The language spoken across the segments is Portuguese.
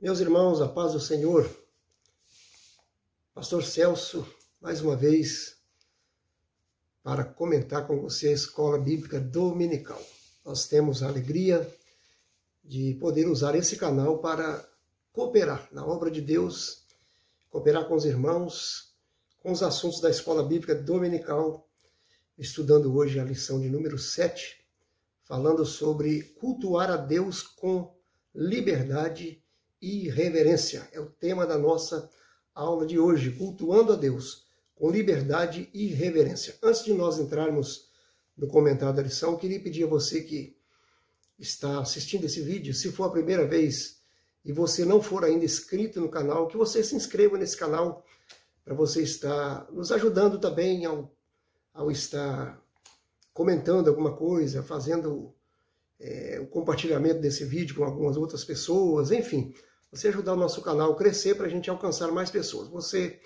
Meus irmãos, a paz do Senhor, Pastor Celso, mais uma vez, para comentar com você a Escola Bíblica Dominical. Nós temos a alegria de poder usar esse canal para cooperar na obra de Deus, cooperar com os irmãos, com os assuntos da Escola Bíblica Dominical, estudando hoje a lição de número 7, falando sobre cultuar a Deus com liberdade e reverência. É o tema da nossa aula de hoje, cultuando a Deus com liberdade e reverência. Antes de nós entrarmos no comentário da lição, queria pedir a você que está assistindo esse vídeo, se for a primeira vez e você não for ainda inscrito no canal, que você se inscreva nesse canal para você estar nos ajudando também ao estar comentando alguma coisa, fazendo o compartilhamento desse vídeo com algumas outras pessoas, enfim, você ajudar o nosso canal a crescer para a gente alcançar mais pessoas. Você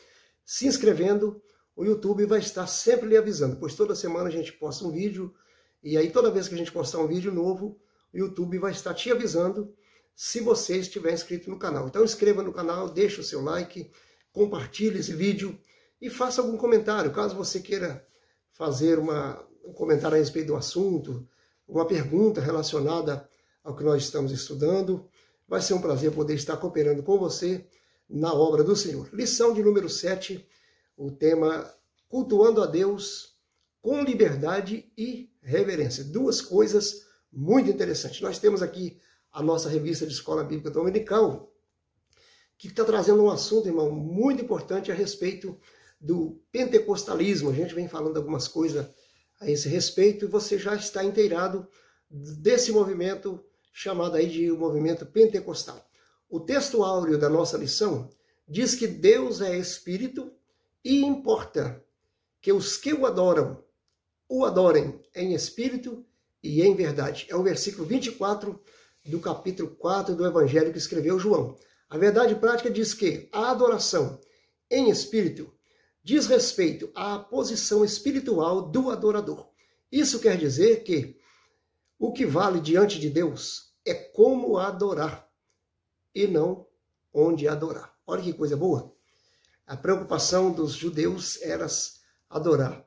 se inscrevendo, o YouTube vai estar sempre lhe avisando, pois toda semana a gente posta um vídeo, e aí toda vez que a gente postar um vídeo novo, o YouTube vai estar te avisando se você estiver inscrito no canal. Então inscreva no canal, deixe o seu like, compartilhe esse vídeo e faça algum comentário, caso você queira fazer um comentário a respeito do assunto, uma pergunta relacionada ao que nós estamos estudando. Vai ser um prazer poder estar cooperando com você na obra do Senhor. Lição de número 7, o tema cultuando a Deus com liberdade e reverência. Duas coisas muito interessantes. Nós temos aqui a nossa revista de Escola Bíblica Dominical, que está trazendo um assunto, irmão, muito importante a respeito do pentecostalismo. A gente vem falando algumas coisas a esse respeito e você já está inteirado desse movimento chamado aí de movimento pentecostal. O texto áureo da nossa lição diz que Deus é Espírito e importa que os que o adorem em Espírito e em verdade. É o versículo 24 do capítulo 4 do Evangelho que escreveu João. A verdade prática diz que a adoração em Espírito diz respeito à posição espiritual do adorador. Isso quer dizer que o que vale diante de Deus é como adorar e não onde adorar. Olha que coisa boa. A preocupação dos judeus era adorar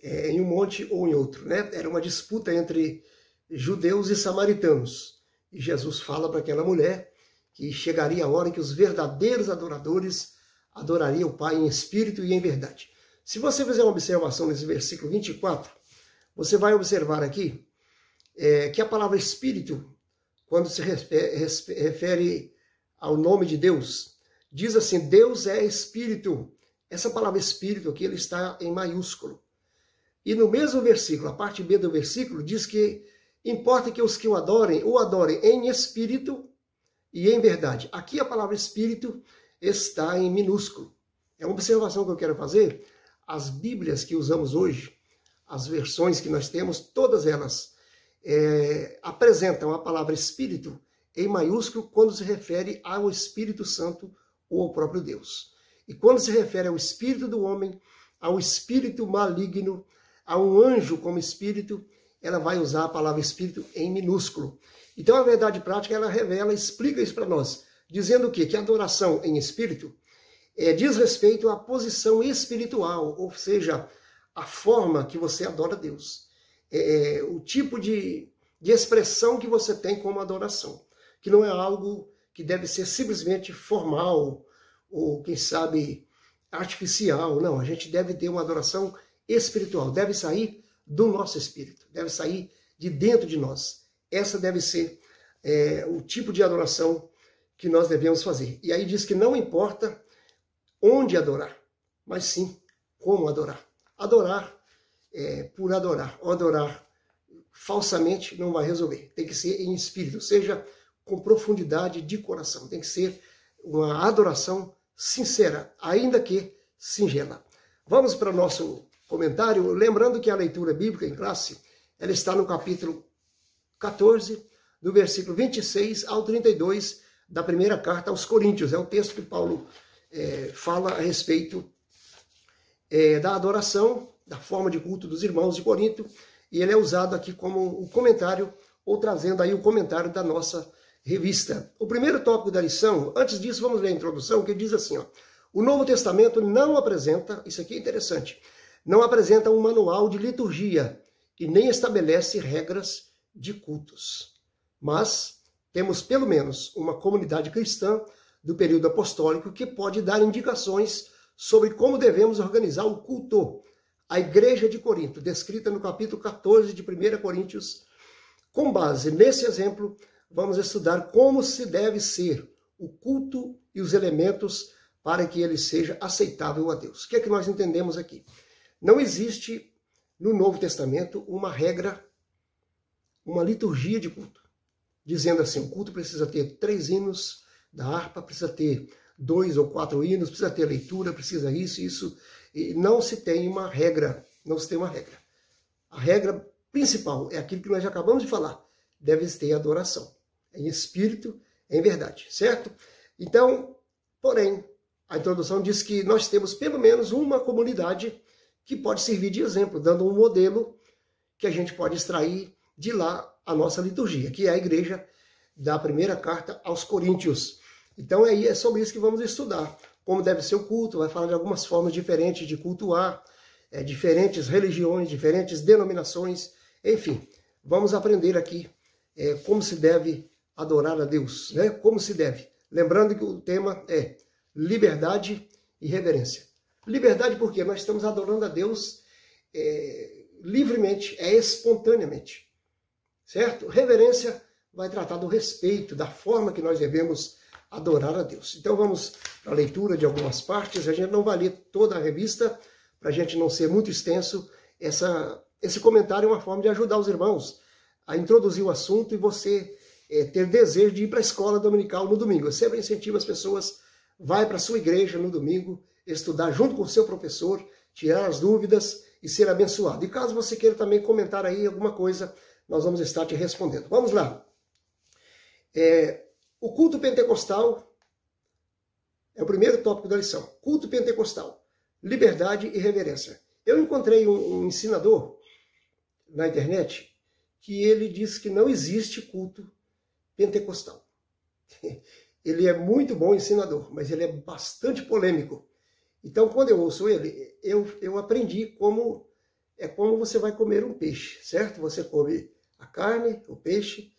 em um monte ou em outro, né? Era uma disputa entre judeus e samaritanos. E Jesus fala para aquela mulher que chegaria a hora em que os verdadeiros adoradores adorariam o Pai em espírito e em verdade. Se você fizer uma observação nesse versículo 24, você vai observar aqui que a palavra espírito, quando se refere ao nome de Deus, diz assim, Deus é espírito. Essa palavra espírito aqui, ele está em maiúsculo. E no mesmo versículo, a parte B do versículo, diz que importa que os que o adorem em espírito e em verdade. Aqui a palavra espírito está em minúsculo. É uma observação que eu quero fazer. As Bíblias que usamos hoje, as versões que nós temos, todas elas apresentam a palavra Espírito em maiúsculo quando se refere ao Espírito Santo ou ao próprio Deus. E quando se refere ao espírito do homem, ao espírito maligno, a um anjo como espírito, ela vai usar a palavra Espírito em minúsculo. Então a verdade prática, ela revela, explica isso para nós, dizendo o quê? Que a adoração em espírito diz respeito à posição espiritual, ou seja, a forma que você adora Deus. O tipo de expressão que você tem como adoração, que não é algo que deve ser simplesmente formal, ou quem sabe artificial, não, a gente deve ter uma adoração espiritual, deve sair do nosso espírito, deve sair de dentro de nós. Essa deve ser o tipo de adoração que nós devemos fazer. E aí diz que não importa onde adorar, mas sim como adorar. Adorar por adorar, ou adorar falsamente não vai resolver. Tem que ser em espírito, seja com profundidade de coração. Tem que ser uma adoração sincera, ainda que singela. Vamos para o nosso comentário, lembrando que a leitura bíblica em classe, ela está no capítulo 14, do versículo 26 ao 32 da primeira carta aos Coríntios. É o texto que Paulo fala a respeito da adoração, da forma de culto dos irmãos de Corinto, e ele é usado aqui como um comentário, ou trazendo aí o comentário da nossa revista. O primeiro tópico da lição, antes disso, vamos ler a introdução, que diz assim, ó, o Novo Testamento não apresenta, isso aqui é interessante, não apresenta um manual de liturgia e nem estabelece regras de cultos. Mas temos pelo menos uma comunidade cristã do período apostólico que pode dar indicações sobre como devemos organizar o culto. A igreja de Corinto, descrita no capítulo 14 de 1 Coríntios, com base nesse exemplo, vamos estudar como se deve ser o culto e os elementos para que ele seja aceitável a Deus. O que é que nós entendemos aqui? Não existe no Novo Testamento uma regra, uma liturgia de culto, dizendo assim, o culto precisa ter 3 hinos da harpa, precisa ter 2 ou 4 hinos, precisa ter leitura, precisa isso, e não se tem uma regra, não se tem uma regra. A regra principal é aquilo que nós já acabamos de falar, deve ter adoração, em espírito, em verdade, certo? Então, porém, a introdução diz que nós temos pelo menos uma comunidade que pode servir de exemplo, dando um modelo que a gente pode extrair de lá a nossa liturgia, que é a igreja da primeira carta aos Coríntios. Então aí é sobre isso que vamos estudar, como deve ser o culto, vai falar de algumas formas diferentes de cultuar, diferentes religiões, diferentes denominações, enfim, vamos aprender aqui como se deve adorar a Deus, né? Como se deve. Lembrando que o tema é liberdade e reverência. Liberdade porque nós estamos adorando a Deus livremente, espontaneamente, certo? Reverência vai tratar do respeito, da forma que nós devemos adorar a Deus. Então vamos para a leitura de algumas partes, a gente não vai ler toda a revista, para a gente não ser muito extenso. Esse comentário é uma forma de ajudar os irmãos a introduzir o assunto e você ter desejo de ir para a escola dominical no domingo. Eu sempre incentivo as pessoas, vai para a sua igreja no domingo, estudar junto com o seu professor, tirar as dúvidas e ser abençoado. E caso você queira também comentar aí alguma coisa, nós vamos estar te respondendo. Vamos lá. O culto pentecostal é o primeiro tópico da lição. Culto pentecostal, liberdade e reverência. Eu encontrei um ensinador na internet que ele diz que não existe culto pentecostal. Ele é muito bom ensinador, mas ele é bastante polêmico. Então, quando eu ouço ele, eu aprendi como você vai comer um peixe, certo? Você come a carne, o peixe,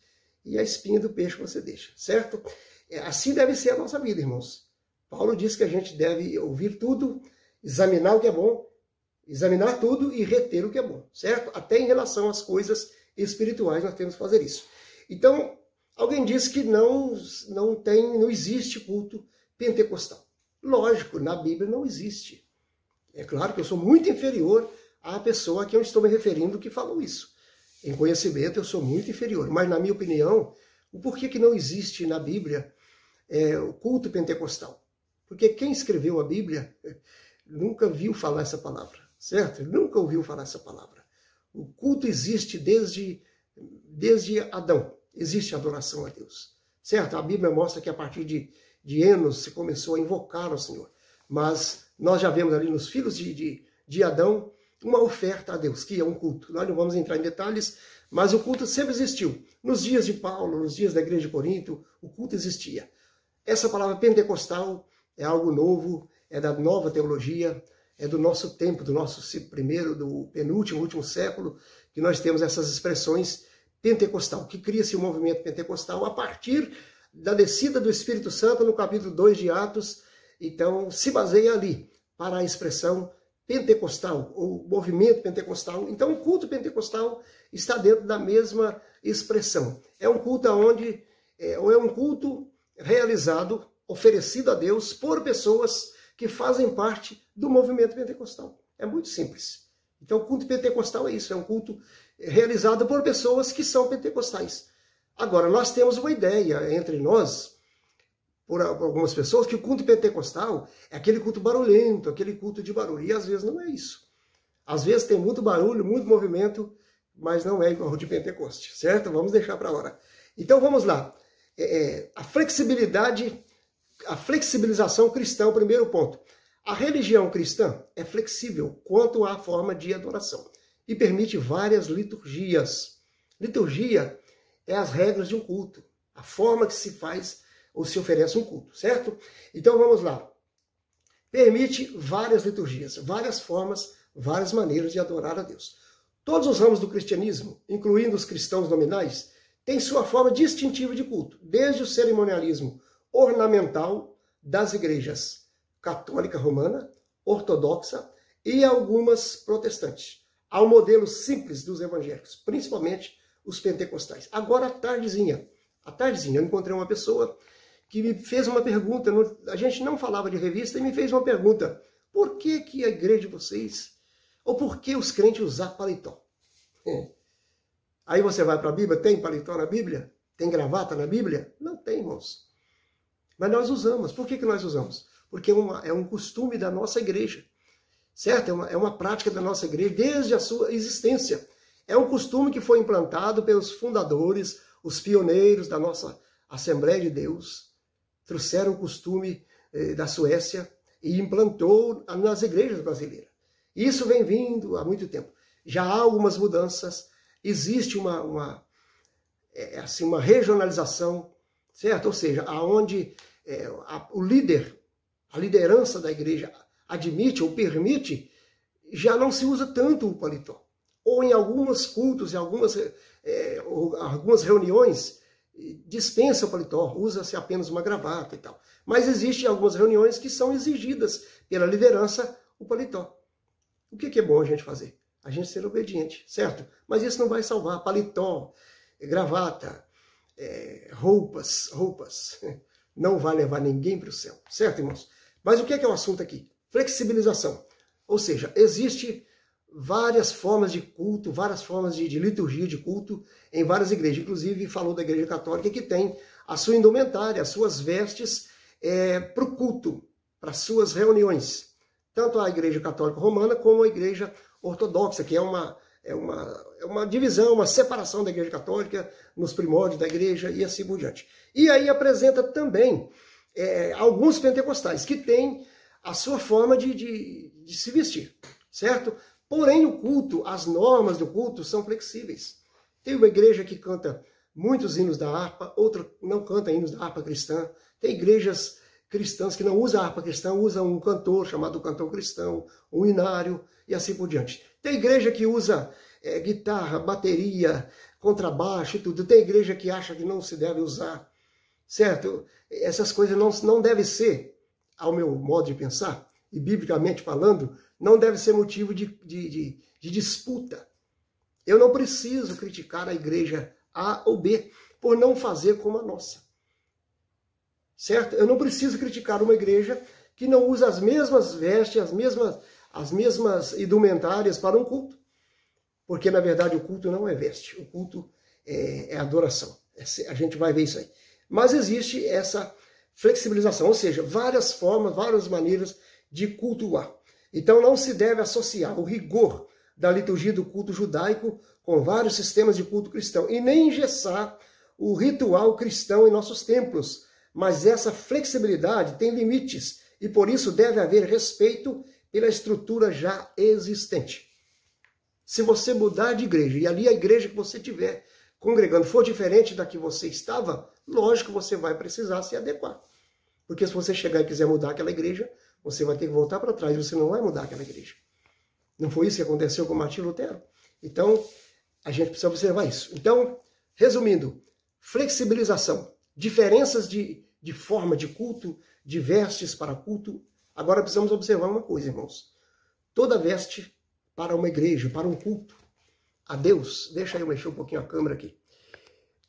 e a espinha do peixe você deixa, certo? Assim deve ser a nossa vida, irmãos. Paulo diz que a gente deve ouvir tudo, examinar o que é bom, examinar tudo e reter o que é bom, certo? Até em relação às coisas espirituais nós temos que fazer isso. Então, alguém diz que não existe culto pentecostal. Lógico, na Bíblia não existe. É claro que eu sou muito inferior à pessoa a quem eu estou me referindo que falou isso. Em conhecimento eu sou muito inferior, mas na minha opinião, o porquê que não existe na Bíblia o culto pentecostal? Porque quem escreveu a Bíblia nunca viu falar essa palavra, certo? Nunca ouviu falar essa palavra. O culto existe desde Adão, existe adoração a Deus, certo? A Bíblia mostra que a partir de Enos se começou a invocar ao Senhor, mas nós já vemos ali nos filhos de Adão uma oferta a Deus, que é um culto. Nós não vamos entrar em detalhes, mas o culto sempre existiu. Nos dias de Paulo, nos dias da igreja de Corinto, o culto existia. Essa palavra pentecostal é algo novo, é da nova teologia, é do nosso tempo, do penúltimo, último século, que nós temos essas expressões pentecostal, que cria-se o movimento pentecostal a partir da descida do Espírito Santo no capítulo 2 de Atos. Então, se baseia ali para a expressão pentecostal, ou movimento pentecostal. Então, o culto pentecostal está dentro da mesma expressão. É um culto é um culto realizado, oferecido a Deus por pessoas que fazem parte do movimento pentecostal. É muito simples. Então, o culto pentecostal é isso, é um culto realizado por pessoas que são pentecostais. Agora, nós temos uma ideia entre nós, por algumas pessoas, que o culto pentecostal é aquele culto barulhento, aquele culto de barulho. E às vezes não é isso. Às vezes tem muito barulho, muito movimento, mas não é igual ao de Pentecoste, certo? Vamos deixar para lá. Então vamos lá. A flexibilização cristã, o primeiro ponto. A religião cristã é flexível quanto à forma de adoração e permite várias liturgias. Liturgia é as regras de um culto. a forma que se faz ou se oferece um culto, certo? Então vamos lá. Permite várias liturgias, várias formas, várias maneiras de adorar a Deus. Todos os ramos do cristianismo, incluindo os cristãos nominais, têm sua forma distintiva de culto, desde o cerimonialismo ornamental das igrejas católica romana, ortodoxa e algumas protestantes, ao modelo simples dos evangélicos, principalmente os pentecostais. Agora, à tardezinha, eu encontrei uma pessoa que me fez uma pergunta, a gente não falava de revista, e me fez uma pergunta: por que a igreja de vocês, ou por que os crentes usam paletó? Aí você vai para a Bíblia, tem paletó na Bíblia? Tem gravata na Bíblia? Não tem, irmãos. Mas nós usamos. Por que nós usamos? Porque é um costume da nossa igreja, certo? É uma prática da nossa igreja desde a sua existência. É um costume que foi implantado pelos fundadores, os pioneiros da nossa Assembleia de Deus. Trouxeram o costume da Suécia e implantou nas igrejas brasileiras. Isso vem vindo há muito tempo. Já há algumas mudanças, existe uma regionalização, certo? Ou seja, aonde o líder, a liderança da igreja admite ou permite, já não se usa tanto o paletó. Ou em alguns cultos, em algumas reuniões, dispensa o paletó, usa-se apenas uma gravata e tal. Mas existem algumas reuniões que são exigidas pela liderança o paletó. O que é bom a gente fazer? A gente ser obediente, certo? Mas isso não vai salvar. Paletó, gravata, roupas, não vai levar ninguém para o céu, certo, irmãos? Mas o que é o assunto aqui? Flexibilização. Ou seja, existe várias formas de culto, várias formas de liturgia de culto em várias igrejas. Inclusive, falou da Igreja Católica que tem a sua indumentária, as suas vestes para o culto, para as suas reuniões. Tanto a Igreja Católica Romana como a Igreja Ortodoxa, que é uma divisão, uma separação da Igreja Católica nos primórdios da Igreja e assim por diante. E aí apresenta também alguns pentecostais que têm a sua forma de se vestir, certo? Porém, o culto, as normas do culto são flexíveis. Tem uma igreja que canta muitos hinos da harpa, outra não canta hinos da harpa cristã. Tem igrejas cristãs que não usam a harpa cristã, usam um cantor chamado cantor cristão, um hinário e assim por diante. Tem igreja que usa guitarra, bateria, contrabaixo e tudo. Tem igreja que acha que não se deve usar, certo? Essas coisas não devem ser, ao meu modo de pensar, e biblicamente falando, não deve ser motivo de disputa. Eu não preciso criticar a igreja A ou B por não fazer como a nossa. Certo? Eu não preciso criticar uma igreja que não usa as mesmas vestes, as mesmas indumentárias para um culto. Porque, na verdade, o culto não é veste. O culto é adoração. A gente vai ver isso aí. Mas existe essa flexibilização, ou seja, várias formas, várias maneiras de cultuar. Então não se deve associar o rigor da liturgia do culto judaico com vários sistemas de culto cristão e nem engessar o ritual cristão em nossos templos. Mas essa flexibilidade tem limites e por isso deve haver respeito pela estrutura já existente. Se você mudar de igreja e ali a igreja que você estiver congregando for diferente da que você estava, lógico que você vai precisar se adequar. Porque se você chegar e quiser mudar aquela igreja, você vai ter que voltar para trás, você não vai mudar aquela igreja. Não foi isso que aconteceu com Martinho Lutero? Então, a gente precisa observar isso. Então, resumindo, flexibilização, diferenças de forma de culto, de vestes para culto. Agora precisamos observar uma coisa, irmãos. Toda veste para uma igreja, para um culto a Deus, deixa eu mexer um pouquinho a câmera aqui.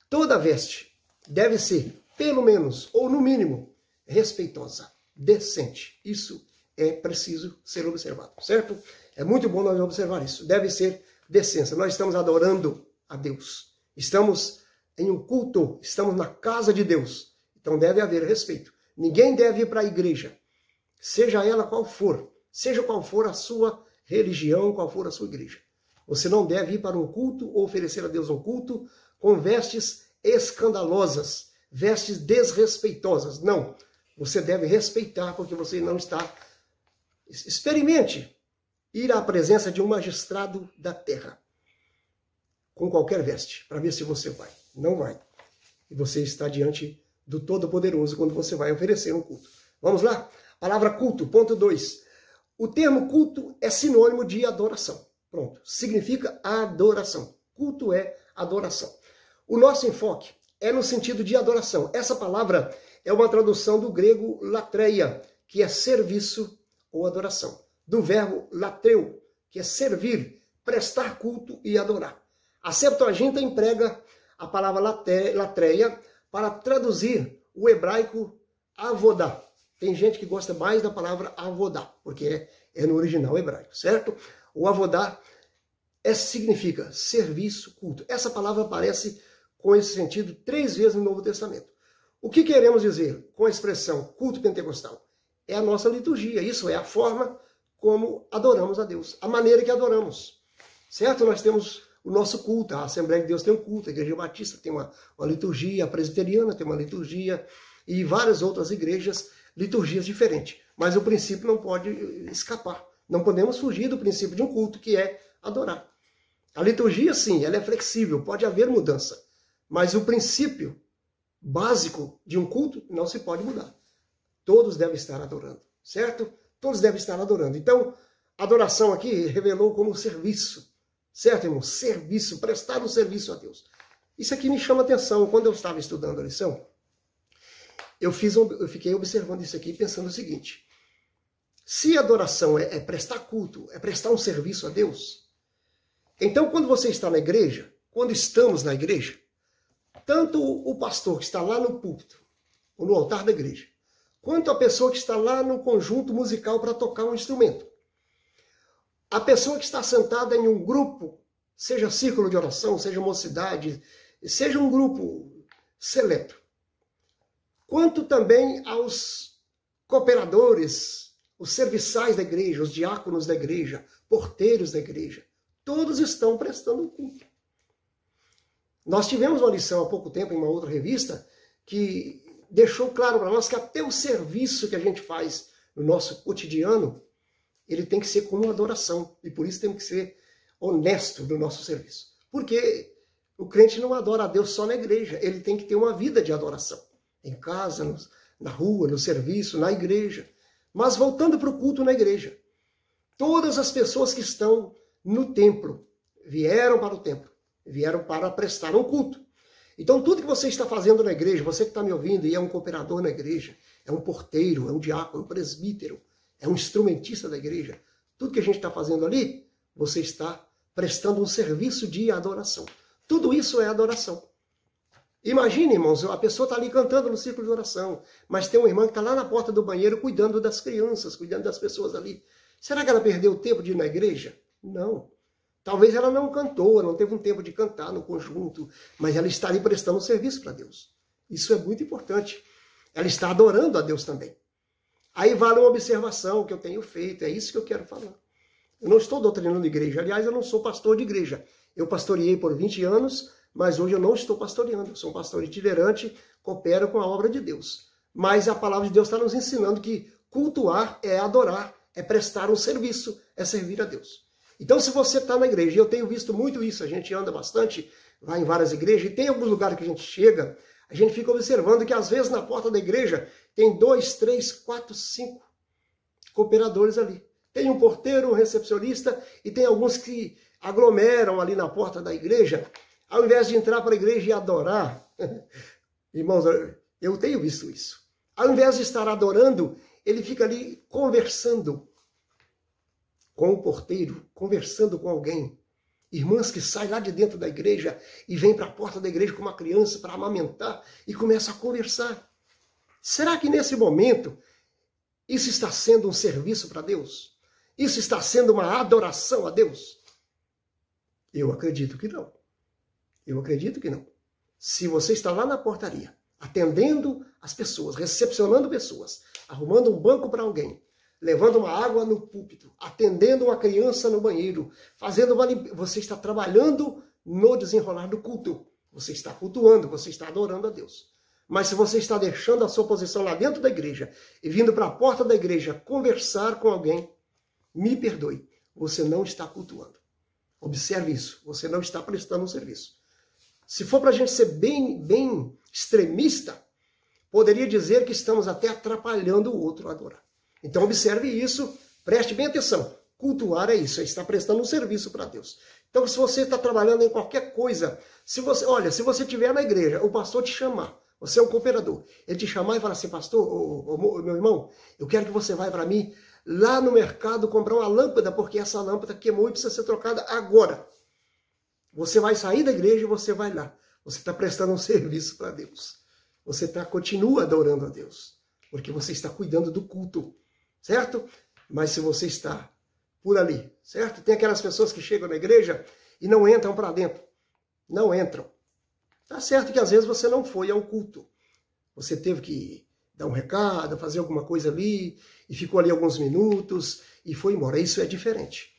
Toda veste deve ser, pelo menos, ou no mínimo, respeitosa, decente. Isso é preciso ser observado, certo? É muito bom nós observar isso. Deve ser decência. Nós estamos adorando a Deus. Estamos em um culto, estamos na casa de Deus. Então deve haver respeito. Ninguém deve ir para a igreja, seja ela qual for, seja qual for a sua religião, qual for a sua igreja. Você não deve ir para um culto ou oferecer a Deus um culto com vestes escandalosas, vestes desrespeitosas. Não. Você deve respeitar porque você não está... Experimente ir à presença de um magistrado da terra com qualquer veste, para ver se você vai. Não vai. E você está diante do Todo-Poderoso quando você vai oferecer um culto. Vamos lá? Palavra culto, ponto 2. O termo culto é sinônimo de adoração. Pronto. Significa adoração. Culto é adoração. O nosso enfoque é no sentido de adoração. Essa palavra é uma tradução do grego latreia, que é serviço ou adoração. Do verbo latreu, que é servir, prestar culto e adorar. A Septuaginta emprega a palavra latreia para traduzir o hebraico avodá. Tem gente que gosta mais da palavra avodá, porque é no original hebraico, certo? O avodá significa serviço, culto. Essa palavra aparece com esse sentido 3 vezes no Novo Testamento. O que queremos dizer com a expressão culto pentecostal? É a nossa liturgia, isso é a forma como adoramos a Deus, a maneira que adoramos, certo? Nós temos o nosso culto, a Assembleia de Deus tem um culto, a Igreja Batista tem uma liturgia, a Presbiteriana tem uma liturgia e várias outras igrejas, liturgias diferentes. Mas o princípio não pode escapar. Não podemos fugir do princípio de um culto, que é adorar. A liturgia, sim, ela é flexível, pode haver mudança. Mas o princípio básico de um culto não se pode mudar. Todos devem estar adorando, certo? Todos devem estar adorando. Então, adoração aqui revelou como serviço, certo, irmão? Serviço, prestar um serviço a Deus. Isso aqui me chama atenção. Quando eu estava estudando a lição, eu fiquei observando isso aqui pensando o seguinte: se adoração é prestar culto, é prestar um serviço a Deus, então quando você está na igreja, quando estamos na igreja, tanto o pastor que está lá no púlpito, ou no altar da igreja, quanto a pessoa que está lá no conjunto musical para tocar um instrumento, a pessoa que está sentada em um grupo, seja círculo de oração, seja mocidade, seja um grupo seleto, quanto também aos cooperadores, os serviçais da igreja, os diáconos da igreja, porteiros da igreja, todos estão prestando culto. Nós tivemos uma lição há pouco tempo em uma outra revista que deixou claro para nós que até o serviço que a gente faz no nosso cotidiano, ele tem que ser como adoração. E por isso tem que ser honesto no nosso serviço. Porque o crente não adora a Deus só na igreja, ele tem que ter uma vida de adoração. Em casa, na rua, no serviço, na igreja. Mas voltando para o culto na igreja, todas as pessoas que estão no templo vieram para o templo, vieram para prestar um culto. Então tudo que você está fazendo na igreja, você que está me ouvindo e é um cooperador na igreja, é um porteiro, é um diácono, um presbítero, é um instrumentista da igreja, tudo que a gente está fazendo ali, você está prestando um serviço de adoração. Tudo isso é adoração. Imagine, irmãos, a pessoa está ali cantando no círculo de oração, mas tem uma irmã que está lá na porta do banheiro cuidando das crianças, cuidando das pessoas ali. Será que ela perdeu o tempo de ir na igreja? Não. Talvez ela não cantou, não teve um tempo de cantar no conjunto, mas ela está ali prestando um serviço para Deus. Isso é muito importante. Ela está adorando a Deus também. Aí vale uma observação que eu tenho feito, é isso que eu quero falar. Eu não estou doutrinando igreja, aliás, eu não sou pastor de igreja. Eu pastoreei por 20 anos, mas hoje eu não estou pastoreando, eu sou um pastor itinerante, coopero com a obra de Deus. Mas a palavra de Deus está nos ensinando que cultuar é adorar, é prestar um serviço, é servir a Deus. Então se você está na igreja, e eu tenho visto muito isso, a gente anda bastante, vai em várias igrejas, e tem alguns lugares que a gente chega, a gente fica observando que às vezes na porta da igreja tem 2, 3, 4, 5 cooperadores ali. Tem um porteiro, um recepcionista, e tem alguns que aglomeram ali na porta da igreja, ao invés de entrar para a igreja e adorar. Irmãos, eu tenho visto isso. Ao invés de estar adorando, ele fica ali conversando com o porteiro, conversando com alguém. Irmãs que saem lá de dentro da igreja e vêm para a porta da igreja com uma criança para amamentar e começam a conversar. Será que nesse momento isso está sendo um serviço para Deus? Isso está sendo uma adoração a Deus? Eu acredito que não. Eu acredito que não. Se você está lá na portaria, atendendo as pessoas, recepcionando pessoas, arrumando um banco para alguém, levando uma água no púlpito, atendendo uma criança no banheiro, fazendo uma você está trabalhando no desenrolar do culto. Você está cultuando, você está adorando a Deus. Mas se você está deixando a sua posição lá dentro da igreja e vindo para a porta da igreja conversar com alguém, me perdoe, você não está cultuando. Observe isso, você não está prestando um serviço. Se for para a gente ser bem extremista, poderia dizer que estamos até atrapalhando o outro a adorar. Então observe isso, preste bem atenção. Cultuar é isso, é estar prestando um serviço para Deus. Então se você está trabalhando em qualquer coisa, se você estiver na igreja, o pastor te chamar, você é um cooperador, ele te chamar e falar assim, pastor, meu irmão, eu quero que você vá para mim lá no mercado comprar uma lâmpada, porque essa lâmpada queimou e precisa ser trocada agora. Você vai sair da igreja e você vai lá. Você está prestando um serviço para Deus. Você continua adorando a Deus, porque você está cuidando do culto, certo? Mas se você está por ali, certo? Tem aquelas pessoas que chegam na igreja e não entram para dentro. Não entram. Tá certo que às vezes você não foi ao culto. Você teve que dar um recado, fazer alguma coisa ali, e ficou ali alguns minutos, e foi embora. Isso é diferente.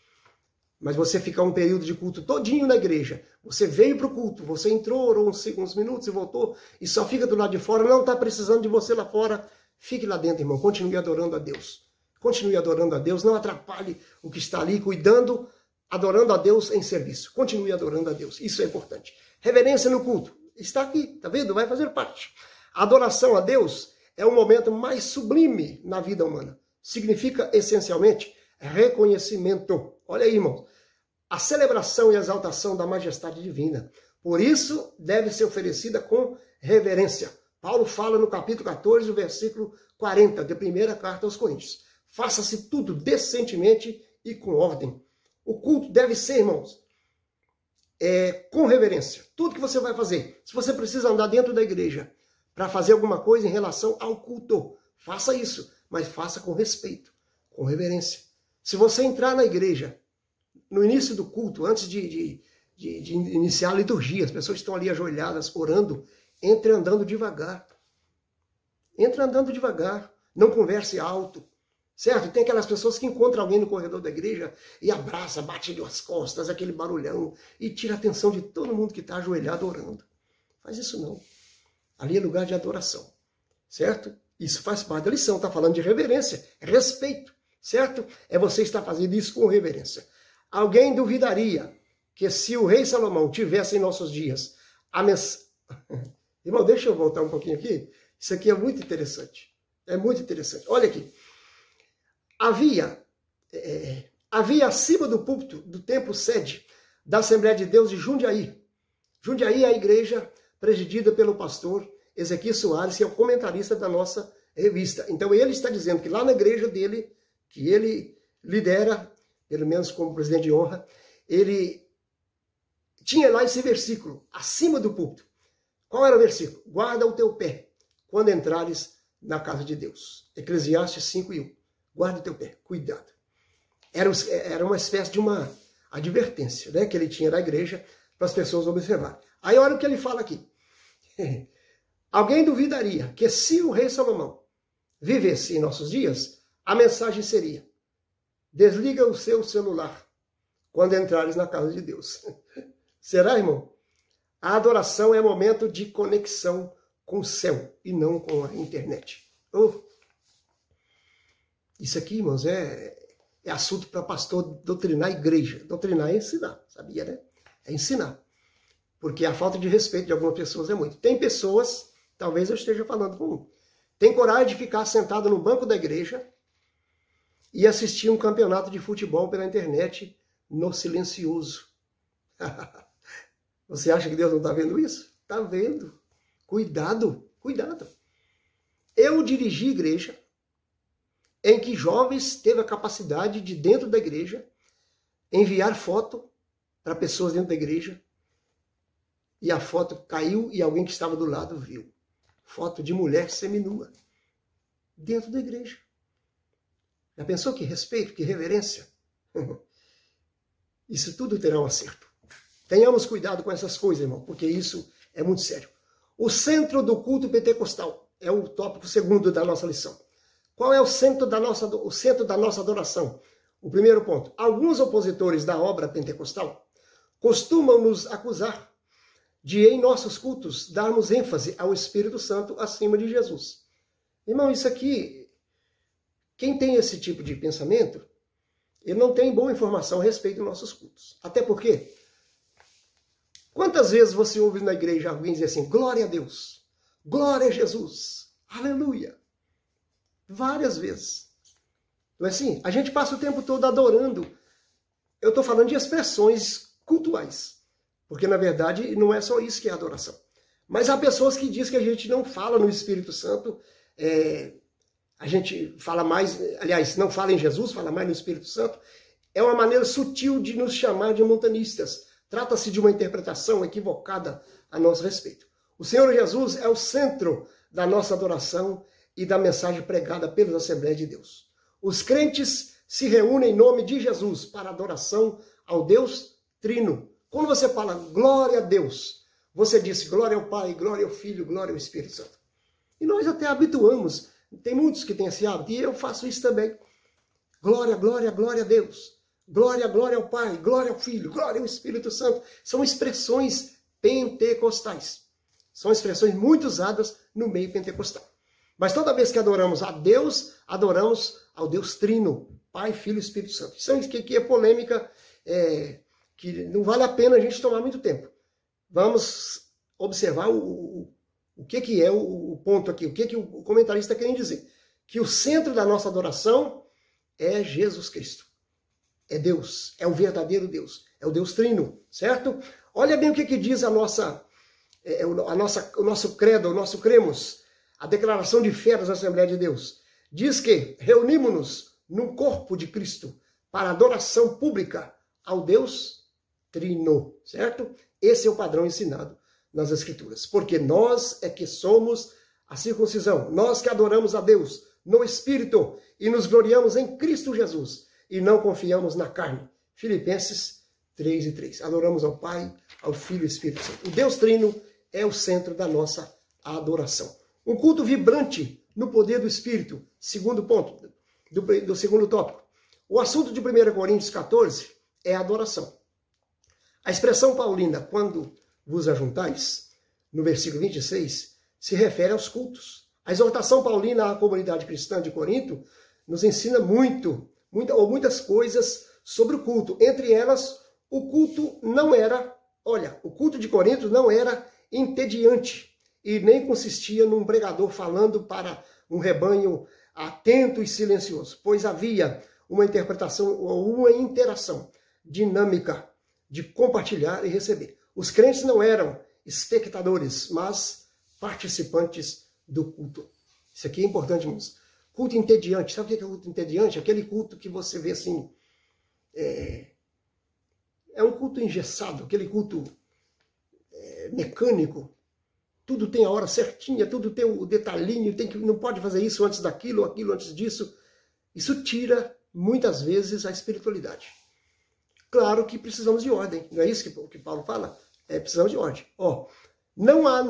Mas você ficar um período de culto todinho na igreja, você veio para o culto, você entrou, orou uns minutos e voltou, e só fica do lado de fora, não está precisando de você lá fora, fique lá dentro, irmão, continue adorando a Deus. Continue adorando a Deus, não atrapalhe o que está ali, cuidando, adorando a Deus em serviço. Continue adorando a Deus, isso é importante. Reverência no culto, está aqui, tá vendo? Vai fazer parte. A adoração a Deus é o momento mais sublime na vida humana. Significa, essencialmente, reconhecimento. Olha aí, irmão. A celebração e exaltação da majestade divina. Por isso, deve ser oferecida com reverência. Paulo fala no capítulo 14, versículo 40, da primeira carta aos Coríntios. Faça-se tudo decentemente e com ordem. O culto deve ser, irmãos, com reverência. Tudo que você vai fazer. Se você precisa andar dentro da igreja para fazer alguma coisa em relação ao culto, faça isso, mas faça com respeito, com reverência. Se você entrar na igreja, no início do culto, antes de iniciar a liturgia, as pessoas estão ali ajoelhadas, orando, entre andando devagar. Entre andando devagar, não converse alto, certo? Tem aquelas pessoas que encontram alguém no corredor da igreja e abraça, bate as costas, aquele barulhão, e tira a atenção de todo mundo que está ajoelhado orando. Faz isso não. Ali é lugar de adoração, certo? Isso faz parte da lição, está falando de reverência, respeito, certo? É você estar fazendo isso com reverência. Alguém duvidaria que se o rei Salomão tivesse em nossos dias a mensagem... Irmão, deixa eu voltar um pouquinho aqui. Isso aqui é muito interessante. É muito interessante. Olha aqui. Havia acima do púlpito do templo sede da Assembleia de Deus de Jundiaí. Jundiaí é a igreja presidida pelo pastor Ezequiel Soares, que é o comentarista da nossa revista. Então ele está dizendo que lá na igreja dele, que ele lidera, pelo menos como presidente de honra, ele tinha lá esse versículo, acima do púlpito. Qual era o versículo? Guarda o teu pé quando entrares na casa de Deus. Eclesiastes 5:1. Guarda o teu pé, cuidado. Era uma espécie de uma advertência, né, que ele tinha da igreja para as pessoas observarem. Aí olha o que ele fala aqui. Alguém duvidaria que se o rei Salomão vivesse em nossos dias, a mensagem seria: desliga o seu celular quando entrares na casa de Deus. Será, irmão? A adoração é momento de conexão com o céu e não com a internet. Isso aqui, irmãos, é assunto para pastor doutrinar a igreja. Doutrinar é ensinar, sabia, né? É ensinar. Porque a falta de respeito de algumas pessoas é muito. Tem pessoas, talvez eu esteja falando com um, tem coragem de ficar sentado no banco da igreja e assistir um campeonato de futebol pela internet no silencioso. Você acha que Deus não está vendo isso? Está vendo. Cuidado, cuidado. Eu dirigi igreja em que jovens teve a capacidade de, dentro da igreja, enviar foto para pessoas dentro da igreja, e a foto caiu e alguém que estava do lado viu. Foto de mulher seminua dentro da igreja. Já pensou que respeito, que reverência? Isso tudo terá um acerto. Tenhamos cuidado com essas coisas, irmão, porque isso é muito sério. O centro do culto pentecostal é o tópico segundo da nossa lição. Qual é o centro da nossa adoração? O primeiro ponto. Alguns opositores da obra pentecostal costumam nos acusar de, em nossos cultos, darmos ênfase ao Espírito Santo acima de Jesus. Irmão, isso aqui, quem tem esse tipo de pensamento, ele não tem boa informação a respeito dos nossos cultos. Até porque, quantas vezes você ouve na igreja alguém dizer assim, glória a Deus, glória a Jesus, aleluia. Várias vezes. Não é assim? A gente passa o tempo todo adorando. Eu estou falando de expressões cultuais, porque na verdade não é só isso que é adoração. Mas há pessoas que dizem que a gente não fala no Espírito Santo, a gente fala mais, aliás, não fala em Jesus, fala mais no Espírito Santo. É uma maneira sutil de nos chamar de montanistas. Trata-se de uma interpretação equivocada a nosso respeito. O Senhor Jesus é o centro da nossa adoração e da mensagem pregada pelas Assembleias de Deus. Os crentes se reúnem em nome de Jesus para adoração ao Deus Trino. Quando você fala glória a Deus, você diz glória ao Pai, glória ao Filho, glória ao Espírito Santo. E nós até habituamos. Tem muitos que têm esse hábito, e eu faço isso também. Glória, glória, glória a Deus. Glória, glória ao Pai, glória ao Filho, glória ao Espírito Santo. São expressões pentecostais. São expressões muito usadas no meio pentecostal. Mas toda vez que adoramos a Deus, adoramos ao Deus Trino, Pai, Filho e Espírito Santo. Isso aqui é polêmica, que não vale a pena a gente tomar muito tempo. Vamos observar o que é o ponto aqui, o que o comentarista está querendo dizer. Que o centro da nossa adoração é Jesus Cristo. É Deus, é o verdadeiro Deus, é o Deus Trino, certo? Olha bem o que diz o nosso credo, o nosso cremos, a declaração de fé das Assembleias de Deus. Diz que reunimos-nos no corpo de Cristo para adoração pública ao Deus Trino, certo? Esse é o padrão ensinado nas Escrituras. Porque nós é que somos a circuncisão, nós que adoramos a Deus no Espírito e nos gloriamos em Cristo Jesus e não confiamos na carne. Filipenses 3:3. Adoramos ao Pai, ao Filho e ao Espírito Santo. O Deus Trino é o centro da nossa adoração. Um culto vibrante no poder do Espírito. Segundo ponto, do segundo tópico. O assunto de 1 Coríntios 14 é a adoração. A expressão paulina, quando vos ajuntais, no versículo 26, se refere aos cultos. A exortação paulina à comunidade cristã de Corinto nos ensina muitas coisas sobre o culto. Entre elas, o culto o culto de Corinto não era entediante e nem consistia num pregador falando para um rebanho atento e silencioso, pois havia uma interpretação ou uma interação dinâmica de compartilhar e receber. Os crentes não eram espectadores, mas participantes do culto. Isso aqui é importante, irmãos. Culto entediante. Sabe o que é culto entediante? Aquele culto que você vê assim... É um culto engessado, aquele culto mecânico. Tudo tem a hora certinha, tudo tem o detalhinho, não pode fazer isso antes daquilo, aquilo antes disso. Isso tira, muitas vezes, a espiritualidade. Claro que precisamos de ordem, não é isso que Paulo fala? Precisamos de ordem. Não há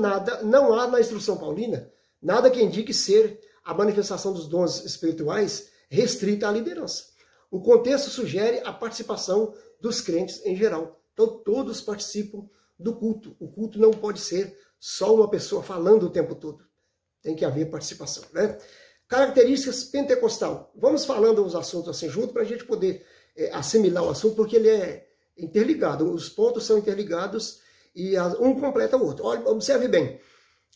na instrução paulina nada que indique ser a manifestação dos dons espirituais restrita à liderança. O contexto sugere a participação dos crentes em geral. Então todos participam do culto. O culto não pode ser só uma pessoa falando o tempo todo. Tem que haver participação, né? Características pentecostal. Vamos falando os assuntos assim junto para a gente poder assimilar o assunto, porque ele é interligado. Os pontos são interligados e um completa o outro. Olha, observe bem.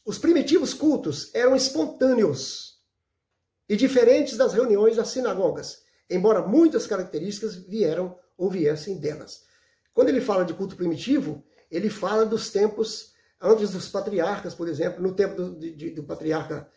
Os primitivos cultos eram espontâneos e diferentes das reuniões das sinagogas, embora muitas características viessem delas. Quando ele fala de culto primitivo, ele fala dos tempos antes dos patriarcas, por exemplo. No tempo do patriarca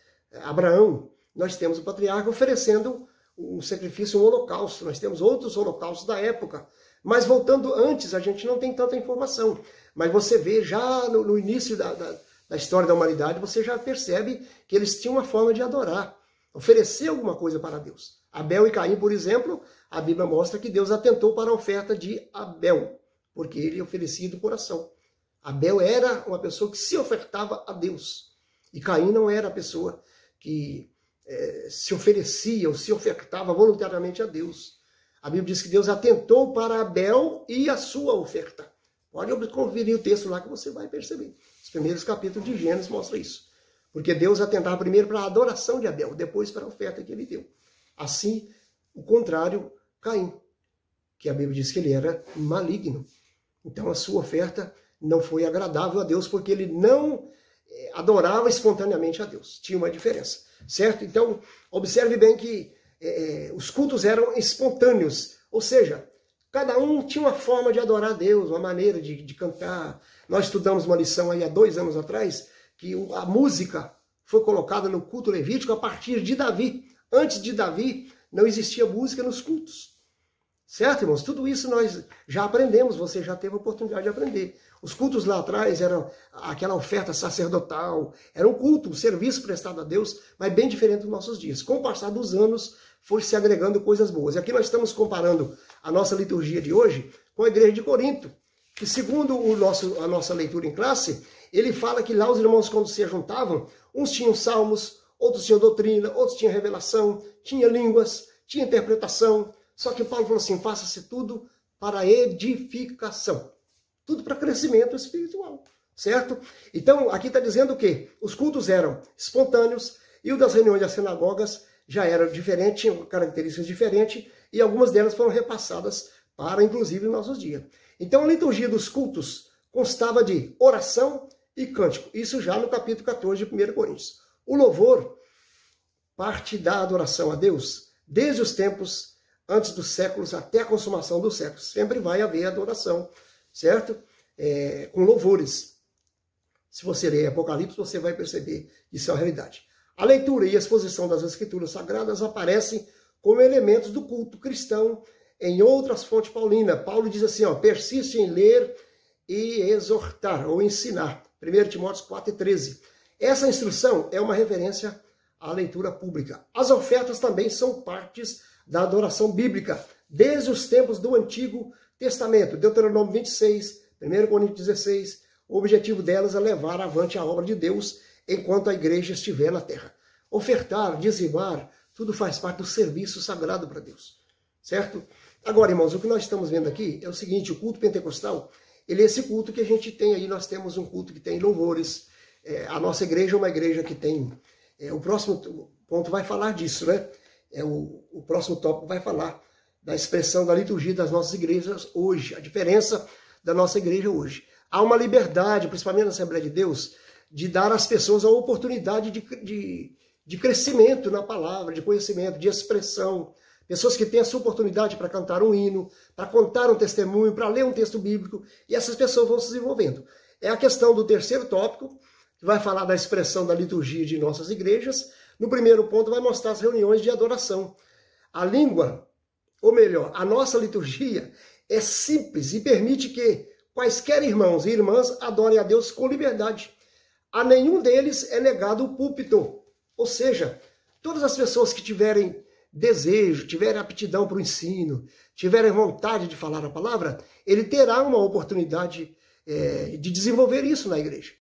Abraão, nós temos o patriarca oferecendo um sacrifício, um holocausto. Nós temos outros holocaustos da época. Mas voltando antes, a gente não tem tanta informação. Mas você vê já no início da história da humanidade, você já percebe que eles tinham uma forma de adorar, oferecer alguma coisa para Deus. Abel e Caim, por exemplo, a Bíblia mostra que Deus atentou para a oferta de Abel, porque ele oferecia do coração. Abel era uma pessoa que se ofertava a Deus. E Caim não era a pessoa que se oferecia ou se ofertava voluntariamente a Deus. A Bíblia diz que Deus atentou para Abel e a sua oferta. Pode conferir o texto lá que você vai perceber. Os primeiros capítulos de Gênesis mostram isso. Porque Deus atentava primeiro para a adoração de Abel, depois para a oferta que ele deu. Assim, o contrário, Caim, que a Bíblia diz que ele era maligno. Então a sua oferta não foi agradável a Deus, porque ele não adorava espontaneamente a Deus. Tinha uma diferença, certo? Então, observe bem que os cultos eram espontâneos, ou seja, cada um tinha uma forma de adorar a Deus, uma maneira de cantar. Nós estudamos uma lição aí há 2 anos atrás, que a música foi colocada no culto levítico a partir de Davi. Antes de Davi, não existia música nos cultos. Certo, irmãos? Tudo isso nós já aprendemos, você já teve a oportunidade de aprender. Os cultos lá atrás eram aquela oferta sacerdotal, era um culto, um serviço prestado a Deus, mas bem diferente dos nossos dias. Com o passar dos anos, foi se agregando coisas boas. E aqui nós estamos comparando a nossa liturgia de hoje com a igreja de Corinto, que segundo a nossa leitura em classe, ele fala que lá os irmãos, quando se juntavam, uns tinham salmos, outros tinham doutrina, outros tinham revelação, tinha línguas, tinha interpretação. Só que Paulo falou assim, faça-se tudo para edificação. Tudo para crescimento espiritual, certo? Então, aqui está dizendo que os cultos eram espontâneos e o das reuniões das sinagogas já era diferente, tinham características diferentes e algumas delas foram repassadas para, inclusive, nossos dias. Então, a liturgia dos cultos constava de oração e cântico. Isso já no capítulo 14 de 1 Coríntios. O louvor parte da adoração a Deus desde os tempos antes dos séculos até a consumação dos séculos. Sempre vai haver adoração, certo? Com louvores. Se você ler Apocalipse, você vai perceber isso é uma realidade. A leitura e a exposição das Escrituras Sagradas aparecem como elementos do culto cristão em outras fontes paulinas. Paulo diz assim, ó, persiste em ler e exortar, ou ensinar. 1 Timóteo 4,13. Essa instrução é uma referência à leitura pública. As ofertas também são partes da adoração bíblica, desde os tempos do Antigo Testamento. Deuteronômio 26, 1 Coríntios 16, o objetivo delas é levar avante a obra de Deus enquanto a igreja estiver na terra. Ofertar, dizimar, tudo faz parte do serviço sagrado para Deus, certo? Agora, irmãos, o que nós estamos vendo aqui é o seguinte, o culto pentecostal, ele é esse culto que a gente tem aí, nós temos um culto que tem louvores, a nossa igreja é uma igreja que tem, o próximo ponto vai falar disso, né? O próximo tópico vai falar da expressão da liturgia das nossas igrejas hoje, a diferença da nossa igreja hoje. Há uma liberdade, principalmente na Assembleia de Deus, de dar às pessoas a oportunidade de crescimento na palavra, de conhecimento, de expressão. Pessoas que têm essa oportunidade para cantar um hino, para contar um testemunho, para ler um texto bíblico, e essas pessoas vão se desenvolvendo. É a questão do terceiro tópico, que vai falar da expressão da liturgia de nossas igrejas. No primeiro ponto vai mostrar as reuniões de adoração. A língua, ou melhor, a nossa liturgia é simples e permite que quaisquer irmãos e irmãs adorem a Deus com liberdade. A nenhum deles é negado o púlpito. Ou seja, todas as pessoas que tiverem desejo, tiverem aptidão para o ensino, tiverem vontade de falar a palavra, ele terá uma oportunidade de desenvolver isso na igreja.